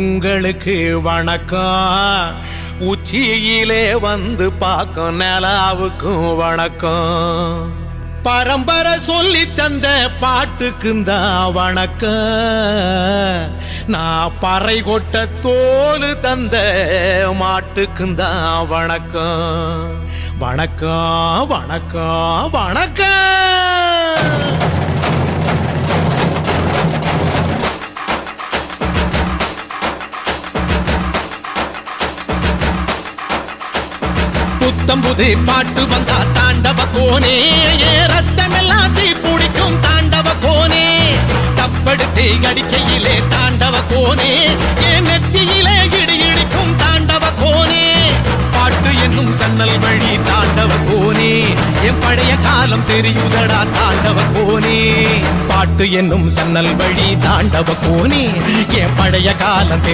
உங்களுக்கு வணக்கம். உச்சியிலே வந்து பார்க்கும் நிலாவுக்கும் வணக்கம். பரம்பரை சொல்லி தந்த பாட்டுக்குந்தான் வணக்கம். நான் பறை கொட்ட தோல் தந்த மாட்டுக்குந்தான் வணக்கம். வணக்கம் வணக்கம் வணக்கம். புத்தம்புது பாட்டு வந்தா தாண்டவ கோனே, ரத்தமெல்லாம் தீ பிடிக்கும் தாண்டவ கோனே. தப்படுத்து அடிக்கையிலே தாண்டவ கோனே, என் நெத்தியிலே இடி இடிக்கும் தாண்டவ கோனே. பாட்டு என்னும் சன்னல் வழி தாண்டவ கோனே, என் பழைய காலம் தெரியுதடா தாண்டவ கோனே. பாட்டு என்னும் சன்னல் வழி தாண்டவ கோனே, என் பழைய காலம்